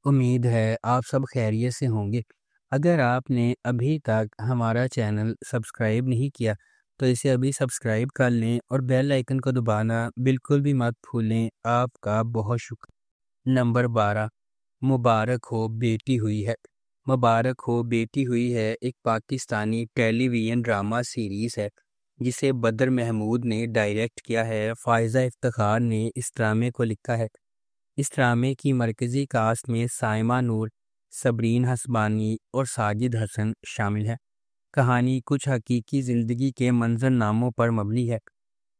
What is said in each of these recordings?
امید ہے آپ سب خیریت سے ہوں گے۔ اگر آپ نے ابھی تک ہمارا چینل سبسکرائب نہیں کیا تو اسے ابھی سبسکرائب کر لیں اور بیل آئیکن کو دبانا بالکل بھی مت بھولیں۔ آپ کا بہت شکریہ۔ نمبر 12، مبارک ہو بیٹی ہوئی ہے۔ مبارک ہو بیٹی ہوئی ہے ایک پاکستانی ٹیلی ویژن ڈرامہ سیریز ہے جسے بدر محمود نے ڈائریکٹ کیا ہے۔ فائزہ افتخار نے اس ڈرامے کو لکھا ہے۔ اس ڈرامے کی مرکزی کاسٹ میں سائمہ نور، صبرین ہسبانی اور ساجد حسن شامل ہیں۔ کہانی کچھ حقیقی زندگی کے منظرناموں پر مبنی ہے۔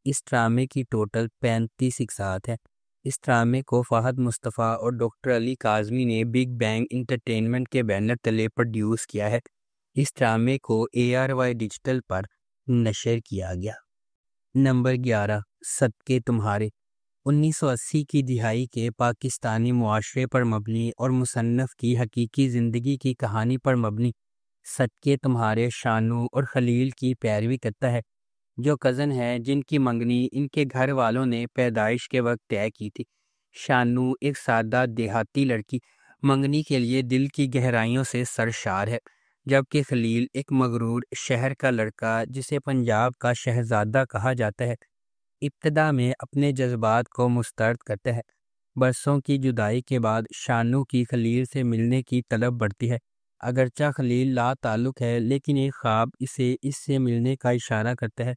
اس ڈرامے کی ٹوٹل 35 اقساط ہے۔ اس ڈرامے کو فہد مصطفیٰ اور ڈاکٹر علی کاظمی نے بگ بینگ انٹرٹینمنٹ کے بینر تلے پروڈیوس کیا ہے۔ اس ڈرامے کو ARY ڈیجیٹل پر نشر کیا گیا۔ نمبر 11، صدقے تمہارے۔ 1980 کی دہائی کے پاکستانی معاشرے پر مبنی اور مصنف کی حقیقی زندگی کی کہانی پر مبنی صدقے تمہارے شانو اور خلیل کی پیروی کرتا ہے، جو کزن ہے جن کی منگنی ان کے گھر والوں نے پیدائش کے وقت طے کی تھی۔ شانو ایک سادہ دیہاتی لڑکی منگنی کے لیے دل کی گہرائیوں سے سرشار ہے، جبکہ خلیل ایک مغرور شہر کا لڑکا جسے پنجاب کا شہزادہ کہا جاتا ہے، ابتدا میں اپنے جذبات کو مسترد کرتا ہے۔ برسوں کی جدائی کے بعد شانو کی خلیل سے ملنے کی طلب بڑھتی ہے۔ اگرچہ خلیل لا تعلق ہے لیکن ایک خواب اسے اس سے ملنے کا اشارہ کرتا ہے۔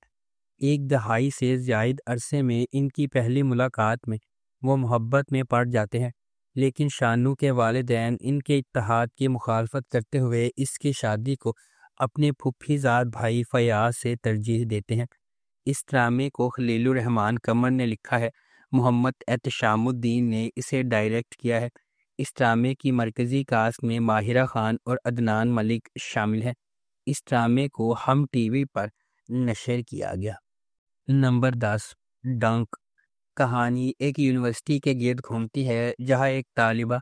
ایک دہائی سے زائد عرصے میں ان کی پہلی ملاقات میں وہ محبت میں پڑ جاتے ہیں، لیکن شانو کے والدین ان کے اتحاد کی مخالفت کرتے ہوئے اس کی شادی کو اپنے پھوپھی زاد بھائی فیاض سے ترجیح دیتے ہیں۔ اس ڈرامے کو خلیل الرحمن قمر نے لکھا ہے۔ محمد احتشام الدین نے اسے ڈائریکٹ کیا ہے۔ اس ڈرامے کی مرکزی کاسٹ میں ماہرہ خان اور عدنان ملک شامل ہیں۔ اس ڈرامے کو ہم ٹی وی پر نشر کیا گیا۔ نمبر 10، ڈنک۔ کہانی ایک یونیورسٹی کے گرد گھومتی ہے جہاں ایک طالبہ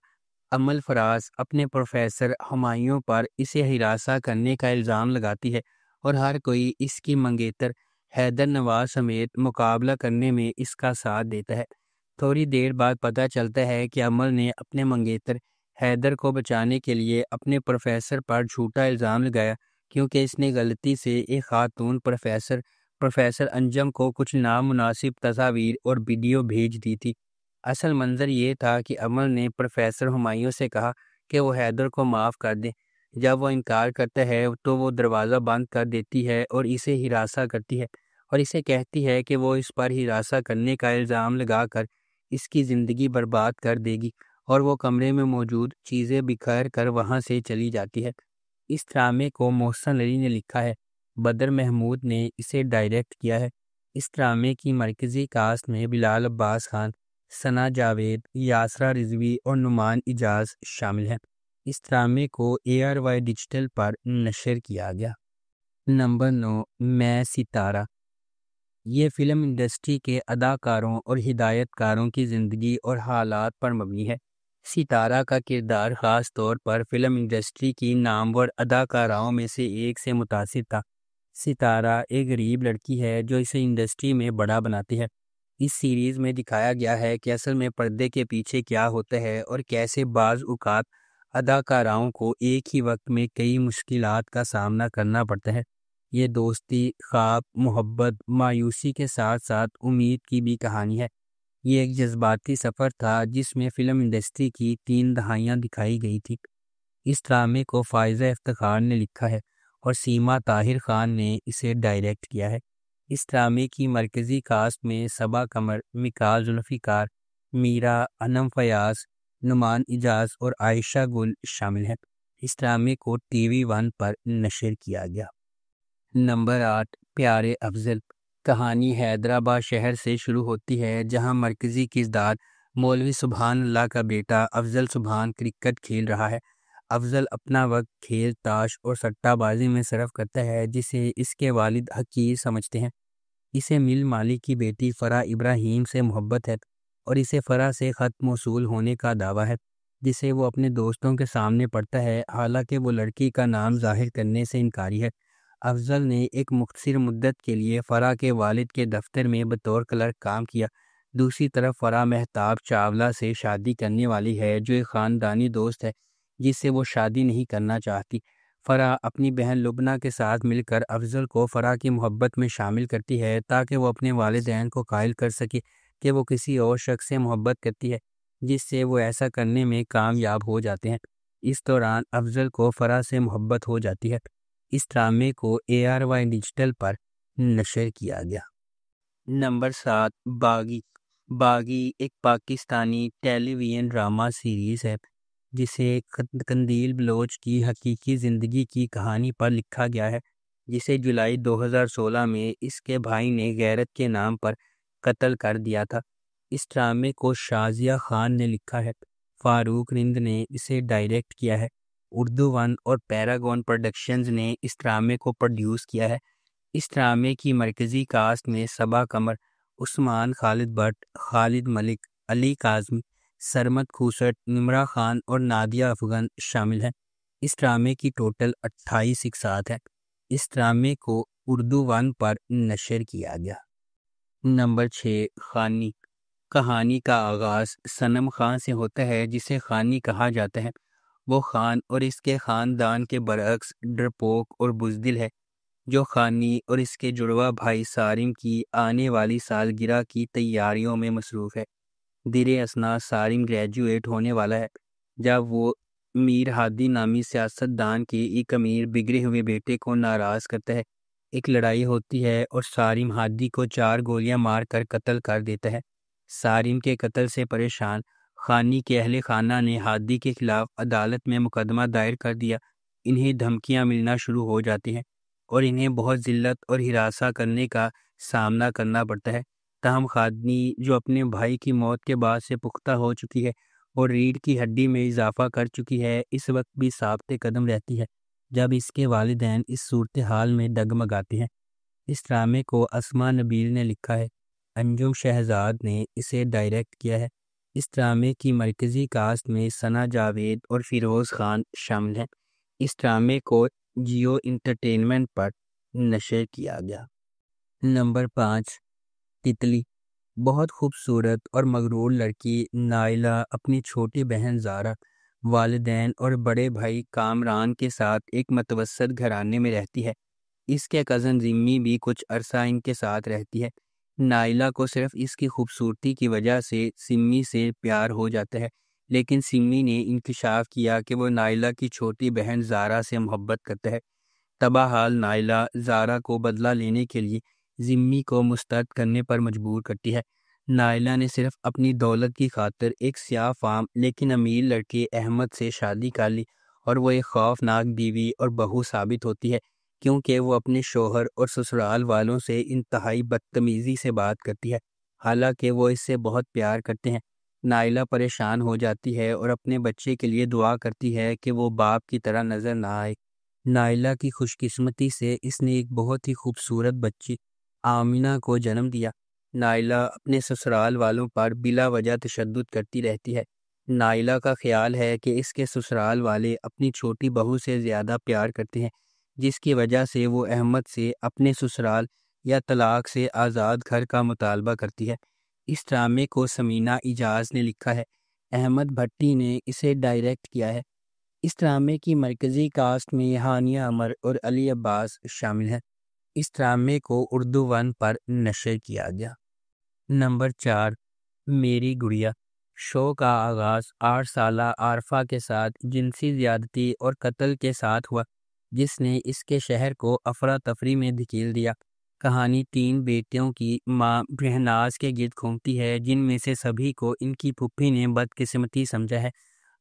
عمل فراز اپنے پروفیسر ہمایوں پر اسے ہراساں کرنے کا الزام لگاتی ہے اور ہر کوئی اس کی منگیتر حیدر نواز سمیت مقابلہ کرنے میں اس کا ساتھ دیتا ہے۔ تھوڑی دیر بعد پتہ چلتا ہے کہ عمل نے اپنے منگیتر حیدر کو بچانے کے لیے اپنے پروفیسر پر جھوٹا الزام لگایا، کیونکہ اس نے غلطی سے ایک خاتون پروفیسر انجم کو کچھ نامناسب تصاویر اور ویڈیو بھیج دی تھی۔ اصل منظر یہ تھا کہ عمل نے پروفیسر ہمایوں سے کہا کہ وہ حیدر کو معاف کر دے۔ جب وہ انکار کرتا ہے تو وہ دروازہ بند کر دیتی ہے اور اسے ہراساں کرتی ہے اور اسے کہتی ہے کہ وہ اس پر ہراساں کرنے کا الزام لگا کر اس کی زندگی برباد کر دے گی، اور وہ کمرے میں موجود چیزیں بکھیر کر وہاں سے چلی جاتی ہے۔ اس ڈرامے کو محسن علی نے لکھا ہے۔ بدر محمود نے اسے ڈائریکٹ کیا ہے۔ اس ڈرامے کی مرکزی کاسٹ میں بلال عباس خان، ثنا جاوید، یاسرا رضوی اور نعمان اجاز شامل ہیں۔ اس ڈرامے کو ARY ڈیجیٹل پر نشر کیا گیا۔ نمبر 9، میں ستارہ۔ یہ فلم انڈسٹری کے اداکاروں اور ہدایت کاروں کی زندگی اور حالات پر مبنی ہے۔ ستارہ کا کردار خاص طور پر فلم انڈسٹری کی نامور اداکاراؤں میں سے ایک سے متاثر تھا۔ ستارہ ایک غریب لڑکی ہے جو اسے انڈسٹری میں بڑا بناتی ہے۔ اس سیریز میں دکھایا گیا ہے کہ اصل میں پردے کے پیچھے کیا ہوتا ہے اور کیسے بعض اوقات اداکاراؤں کو ایک ہی وقت میں کئی مشکلات کا سامنا کرنا پڑتا ہے۔ یہ دوستی، خواب، محبت، مایوسی کے ساتھ ساتھ امید کی بھی کہانی ہے۔ یہ ایک جذباتی سفر تھا جس میں فلم انڈسٹری کی 3 دہائیاں دکھائی گئی تھی۔ اس ڈرامے کو فائزہ افتخار نے لکھا ہے اور سیما طاہر خان نے اسے ڈائریکٹ کیا ہے۔ اس ڈرامے کی مرکزی کاسٹ میں صبا قمر، مکال ذوالفقار، میرا، انم فیاض، نعمان اجاز اور عائشہ گل شامل ہیں۔ اس ڈرامے کو TV 1 پر نشر کیا گیا۔ نمبر 8، پیارے افضل۔ کہانی حیدرآباد شہر سے شروع ہوتی ہے جہاں مرکزی کردار مولوی سبحان اللہ کا بیٹا افضل سبحان کرکٹ کھیل رہا ہے۔ افضل اپنا وقت کھیل، تاش اور سٹہ بازی میں صرف کرتا ہے جسے اس کے والد حقیر سمجھتے ہیں۔ اسے مل مالی کی بیٹی فرح ابراہیم سے محبت ہے اور اسے فرح سے خط موصول ہونے کا دعویٰ ہے جسے وہ اپنے دوستوں کے سامنے پڑھتا ہے، حالانکہ وہ لڑکی کا نام ظاہر کرنے سے انکاری ہے۔ افضل نے ایک مختصر مدت کے لیے فرح کے والد کے دفتر میں بطور کلرک کام کیا، دوسری طرف فرح مہتاب چاولہ سے شادی کرنے والی ہے، جو ایک خاندانی دوست ہے جس سے وہ شادی نہیں کرنا چاہتی۔ فرح اپنی بہن لبنہ کے ساتھ مل کر افضل کو فرح کی محبت میں شامل کرتی ہے تاکہ وہ اپنے والدین کو قائل کر سکے کہ وہ کسی اور شخص سے محبت کرتی ہے، جس سے وہ ایسا کرنے میں کامیاب ہو جاتے ہیں۔ اس دوران افضل کو فرح سے محبت ہو جاتی ہے۔ اس ڈرامے کو ARY ڈیجیٹل پر نشر کیا گیا۔ نمبر 7، باغی۔ باغی ایک پاکستانی ٹیلی ویژن ڈرامہ سیریز ہے جسے قندیل بلوچ کی حقیقی زندگی کی کہانی پر لکھا گیا ہے، جسے جولائی 2016 میں اس کے بھائی نے غیرت کے نام پر قتل کر دیا تھا۔ اس ڈرامے کو شازیہ خان نے لکھا ہے، فاروق رند نے اسے ڈائریکٹ کیا ہے۔ اردو ون اور پیراگون پروڈکشنز نے اس ڈرامے کو پروڈیوس کیا ہے۔ اس ڈرامے کی مرکزی کاسٹ میں صبا قمر، عثمان خالد بٹ، خالد ملک، علی کاظمی، سرمد کھوسٹ، نمرہ خان اور نادیہ افغان شامل ہیں۔ اس ڈرامے کی ٹوٹل 28 اقساط ہیں۔ اس ڈرامے کو اردو ون پر نشر کیا گیا۔ نمبر 6، خانی۔ کہانی کا آغاز صنم خان سے ہوتا ہے، جسے خانی کہا جاتا ہے۔ وہ خان اور اس کے خاندان کے برعکس ڈرپوک اور بزدل ہے، جو خانی اور اس کے جڑواں بھائی صارم کی آنے والی سالگرہ کی تیاریوں میں مصروف ہے۔ درِ اثنا صارم گریجویٹ ہونے والا ہے جب وہ میر ہادی نامی سیاستدان کے ایک امیر بگڑے ہوئے بیٹے کو ناراض کرتا ہے۔ ایک لڑائی ہوتی ہے اور صارم ہادی کو 4 گولیاں مار کر قتل کر دیتا ہے۔ صارم کے قتل سے پریشان خانی کے اہل خانہ نے ہادی کے خلاف عدالت میں مقدمہ دائر کر دیا۔ انہیں دھمکیاں ملنا شروع ہو جاتی ہیں اور انہیں بہت ذلت اور ہراساں کرنے کا سامنا کرنا پڑتا ہے۔ تاہم خانی، جو اپنے بھائی کی موت کے بعد سے پختہ ہو چکی ہے اور ریڑھ کی ہڈی میں اضافہ کر چکی ہے، اس وقت بھی ثابت قدم رہتی ہے جب اس کے والدین اس صورتحال میں ڈگمگاتے ہیں۔ اس ڈرامے کو اسما نبیل نے لکھا ہے، انجم شہزاد نے اسے ڈائریکٹ کیا ہے۔ اس ڈرامے کی مرکزی کاسٹ میں ثنا جاوید اور فیروز خان شامل ہیں۔ اس ڈرامے کو جیو انٹرٹینمنٹ پر نشر کیا گیا۔ نمبر 5، تتلی۔ بہت خوبصورت اور مغرور لڑکی نائلہ اپنی چھوٹی بہن زارا، والدین اور بڑے بھائی کامران کے ساتھ ایک متوسط گھرانے میں رہتی ہے۔ اس کے کزن زمی بھی کچھ عرصہ ان کے ساتھ رہتی ہے۔ نائلہ کو صرف اس کی خوبصورتی کی وجہ سے سمی سے پیار ہو جاتا ہے، لیکن سمی نے انکشاف کیا کہ وہ نائلہ کی چھوٹی بہن زارا سے محبت کرتا ہے۔ تباہ حال نائلہ زارا کو بدلہ لینے کے لیے ذمی کو مسترد کرنے پر مجبور کرتی ہے۔ نائلہ نے صرف اپنی دولت کی خاطر ایک سیاہ فام لیکن امیر لڑکے احمد سے شادی کر لی، اور وہ ایک خوفناک بیوی اور بہو ثابت ہوتی ہے کیونکہ وہ اپنے شوہر اور سسرال والوں سے انتہائی بدتمیزی سے بات کرتی ہے، حالانکہ وہ اس سے بہت پیار کرتے ہیں۔ نائلہ پریشان ہو جاتی ہے اور اپنے بچے کے لیے دعا کرتی ہے کہ وہ باپ کی طرح نظر نہ آئے۔ نائلہ کی خوش قسمتی سے اس نے ایک بہت ہی خوبصورت بچی آمینہ کو جنم دیا۔ نائلہ اپنے سسرال والوں پر بلا وجہ تشدد کرتی رہتی ہے۔ نائلہ کا خیال ہے کہ اس کے سسرال والے اپنی چھوٹی بہو سے زیادہ پیار کرتے ہیں، جس کی وجہ سے وہ احمد سے اپنے سسرال یا طلاق سے آزاد گھر کا مطالبہ کرتی ہے۔ اس ڈرامے کو سمینہ اجاز نے لکھا ہے، احمد بھٹی نے اسے ڈائریکٹ کیا ہے۔ اس ڈرامے کی مرکزی کاسٹ میں ہانیہ عمر اور علی عباس شامل ہیں۔ اس ڈرامے کو اردو ون پر نشر کیا گیا۔ نمبر 4، میری گڑیا۔ شو کا آغاز 8 سالہ عارفہ کے ساتھ جنسی زیادتی اور قتل کے ساتھ ہوا، جس نے اس کے شہر کو افراتفری میں دھکیل دیا۔ کہانی 3 بیٹیوں کی ماں بہناز کے گرد گھومتی ہے، جن میں سے سبھی کو ان کی پھوپھی نے بدقسمتی سمجھا ہے۔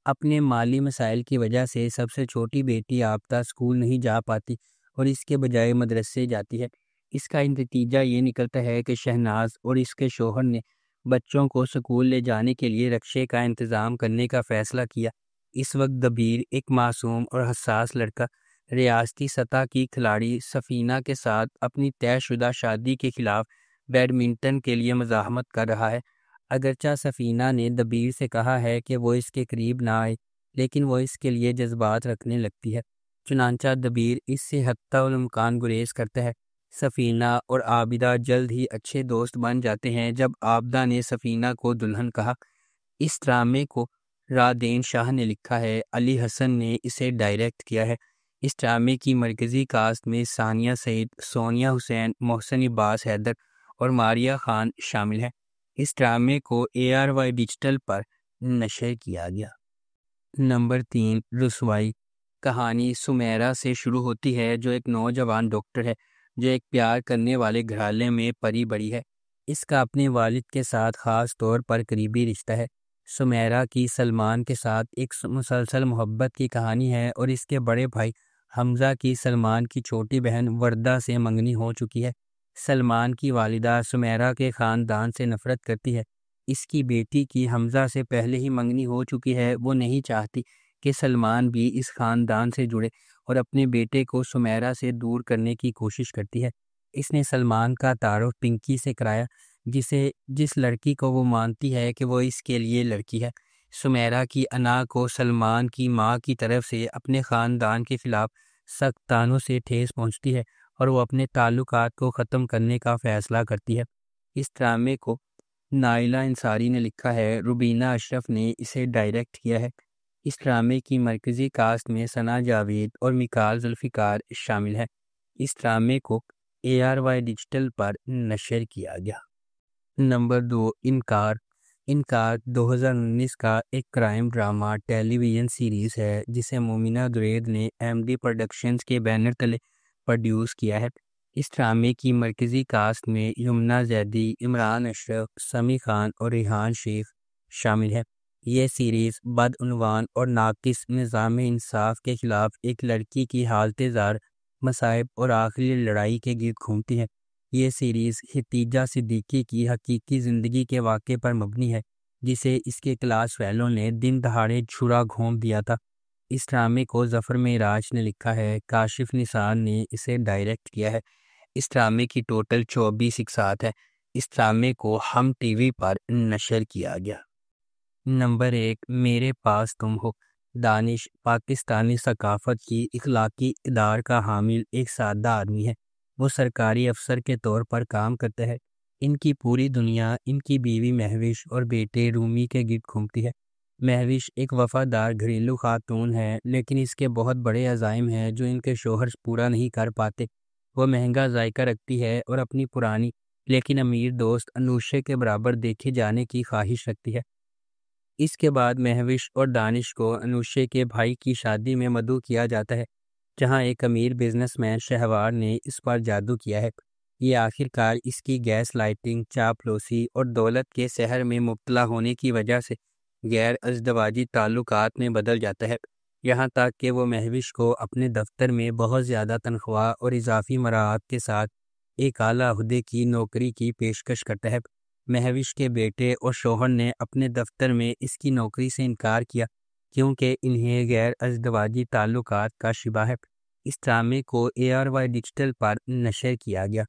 اپنے مالی مسائل کی وجہ سے سب سے چھوٹی بیٹی آبتہ اسکول نہیں جا پاتی اور اس کے بجائے مدرسے جاتی ہے۔ اس کا نتیجہ یہ نکلتا ہے کہ شہناز اور اس کے شوہر نے بچوں کو اسکول لے جانے کے لیے رکشے کا انتظام کرنے کا فیصلہ کیا۔ اس وقت دبیر، ایک معصوم اور حساس لڑکا، ریاستی سطح کی کھلاڑی سفینہ کے ساتھ اپنی طے شدہ شادی کے خلاف بیڈمنٹن کے لیے مزاحمت کر رہا ہے۔ اگرچہ سفینہ نے دبیر سے کہا ہے کہ وہ اس کے قریب نہ آئے، لیکن وہ اس کے لیے جذبات رکھنے لگتی ہے۔ چنانچہ دبیر اس سے حتی الامکان گریز کرتا ہے سفینہ اور عابدہ جلد ہی اچھے دوست بن جاتے ہیں۔ جب عابدہ نے سفینہ کو دلہن کہا۔ اس ڈرامے کو رادین شاہ نے لکھا ہے، علی حسن نے اسے ڈائریکٹ کیا ہے۔ اس ڈرامے کی مرکزی کاسٹ میں ثانیہ سعید، سونیا حسین، محسن عباس حیدر اور ماریہ خان شامل ہیں۔ اس ڈرامے کو ARY ڈیجیٹل پر نشر کیا گیا۔ نمبر 3، رسوائی۔ کہانی سمیرہ سے شروع ہوتی ہے، جو ایک نوجوان ڈاکٹر ہے جو ایک پیار کرنے والے گھرانے میں پلی بڑھی ہے۔ اس کا اپنے والد کے ساتھ خاص طور پر قریبی رشتہ ہے۔ سمیرہ کی سلمان کے ساتھ ایک مسلسل محبت کی کہانی ہے اور اس کے بڑے بھائی حمزہ کی سلمان کی چھوٹی بہن وردہ سے منگنی ہو چکی ہے۔ سلمان کی والدہ سمیرہ کے خاندان سے نفرت کرتی ہے۔ اس کی بیٹی کی حمزہ سے پہلے ہی منگنی ہو چکی ہے۔ وہ نہیں چاہتی کہ سلمان بھی اس خاندان سے جڑے اور اپنے بیٹے کو سمیرہ سے دور کرنے کی کوشش کرتی ہے۔ اس نے سلمان کا تعارف پنکی سے کرایا، جس لڑکی کو وہ مانتی ہے کہ وہ اس کے لیے لڑکی ہے۔ سمیرہ کی انا کو سلمان کی ماں کی طرف سے اپنے خاندان کے خلاف سخت تانوں سے ٹھیس پہنچتی ہے اور وہ اپنے تعلقات کو ختم کرنے کا فیصلہ کرتی ہے۔ اس ڈرامے کو نائلہ انصاری نے لکھا ہے، روبینہ اشرف نے اسے ڈائریکٹ کیا ہے۔ اس ڈرامے کی مرکزی کاسٹ میں ثنا جاوید اور میکال ذوالفقار شامل ہیں۔ اس ڈرامے کو ARY ڈیجیٹل پر نشر کیا گیا۔ نمبر 2، انکار۔ انکار 2019 کا ایک کرائم ڈرامہ ٹیلی ویژن سیریز ہے جسے مومنہ درید نے MD پروڈکشنز کے بینر تلے پروڈیوس کیا ہے۔ اس ڈرامے کی مرکزی کاسٹ میں یمنا زیدی، عمران اشرف، سمی خان اور ریحان شیخ شامل ہیں۔ یہ سیریز بدعنوان اور ناقص نظام انصاف کے خلاف ایک لڑکی کی حالت زار، مصائب اور آخری لڑائی کے گرد گھومتی ہے۔ یہ سیریز ختیجہ صدیقی کی حقیقی زندگی کے واقعے پر مبنی ہے، جسے اس کے کلاس فیلو نے دن دہاڑے چھرا گھونپ دیا تھا۔ اس ڈرامے کو ظفر معراج نے لکھا ہے، کاشف نثار نے اسے ڈائریکٹ کیا ہے۔ اس ڈرامے کی ٹوٹل 24 اقساط ہے۔ اس ڈرامے کو ہم ٹی وی پر نشر کیا گیا۔ نمبر 1، میرے پاس تم ہو۔ دانش پاکستانی ثقافت کی اخلاقی اقدار کا حامل ایک سادہ آدمی ہے۔ وہ سرکاری افسر کے طور پر کام کرتا ہے۔ ان کی پوری دنیا ان کی بیوی مہوش اور بیٹے رومی کے گرد گھومتی ہے۔ مہوش ایک وفادار گھریلو خاتون ہے، لیکن اس کے بہت بڑے عزائم ہیں جو ان کے شوہر پورا نہیں کر پاتے۔ وہ مہنگا ذائقہ رکھتی ہے اور اپنی پرانی لیکن امیر دوست انوشے کے برابر دیکھے جانے کی خواہش رکھتی ہے۔ اس کے بعد مہوش اور دانش کو انوشے کے بھائی کی شادی میں مدعو کیا جاتا ہے، جہاں ایک امیر بزنس مین شہوار نے اس پر جادو کیا ہے۔ یہ آخر کار اس کی گیس لائٹنگ، چاپلوسی اور دولت کے سحر میں مبتلا ہونے کی وجہ سے غیر ازدواجی تعلقات میں بدل جاتا ہے، یہاں تک کہ وہ مہوش کو اپنے دفتر میں بہت زیادہ تنخواہ اور اضافی مراعات کے ساتھ ایک اعلیٰ عہدے کی نوکری کی پیشکش کرتا ہے۔ مہوش کے بیٹے اور شوہر نے اپنے دفتر میں اس کی نوکری سے انکار کیا کیونکہ انہیں غیر ازدواجی تعلقات کا شبہ ہے۔ اس ڈرامے کو ARY ڈیجیٹل پر نشر کیا گیا۔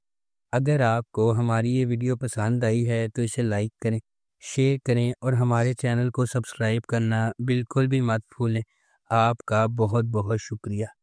اگر آپ کو ہماری یہ ویڈیو پسند آئی ہے تو اسے لائک کریں، شیئر کریں اور ہمارے چینل کو سبسکرائب کرنا بالکل بھی مت بھولیں۔ آپ کا بہت بہت شکریہ۔